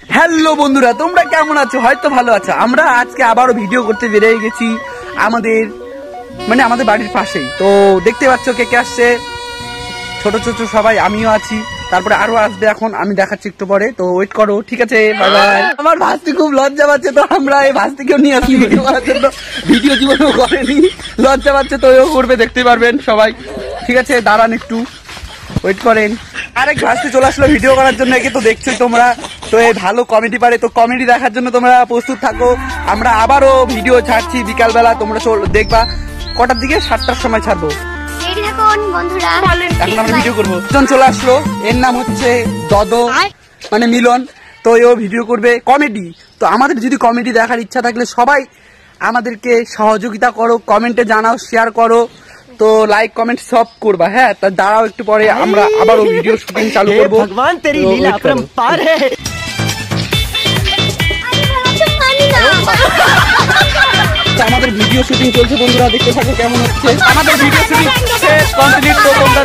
Hello বন্ধুরা, তোমরা কেমন আছো? হয়তো ভালো আছো। আমরা আজকে আবারও ভিডিও করতে বেরিয়ে গেছি আমাদের বাড়ির পাশেই। তো দেখতে পাচ্ছ কে কে আসছে, ছোট ছোট সবাই, আমিও আছি, তারপরে আরো আসবে, এখন আমি দেখাচ্ছি একটু পরে। তো ওয়েট করো, ঠিক আছে? Bye bye. আমার ভাস্তি খুব লজ্জা পাচ্ছে, তো আমরা এই ভাস্তিকেও নিয়ে আসি ভিডিও করার জন্য। ভিডিও জীবনেও করেনি, লজ্জা পাচ্ছে, তো এও করবে, দেখতে পারবেন সবাই। ঠিক আছে, দাঁড়ান একটু ওয়েট করেন। আরেক ভাস্তি চলে আসলো ভিডিও করার জন্য, একে তো দেখছোই তোমরা। তো এই ভালো কমেডি পারে, তো কমেডি দেখার জন্য তোমরা প্রস্তুত থাকো। আমরা আবারও ভিডিও ছাড়ছি বিকালবেলা, তোমরা দেখবা। কটার দিকে? 7টার সময় ছাড়বো। এখন আমরা ভিডিও করবো। চলে আসলো, এর নাম হচ্ছে দদো, মানে মিলন। তো এও ভিডিও করবে কমেডি। তো আমাদের যদি কমেডি দেখার ইচ্ছা থাকলে সবাই আমাদেরকে সহযোগিতা করো, কমেন্টে জানাও, শেয়ার করো। তো লাইক কমেন্ট সব করবা, হ্যাঁ? তা দাঁড়াও একটু পরে আমরা আবারও ভিডিও শুটিং চালু করবো। ভগবান তেরি লীলা अपरंपार है। আমাদের ভিডিও শুটিং চলছে বন্ধুরা, দেখতে থাকো কেমন হচ্ছে। আমাদের ভিডিও শুটিং শেষ, কমপ্লিট। তো তোমরা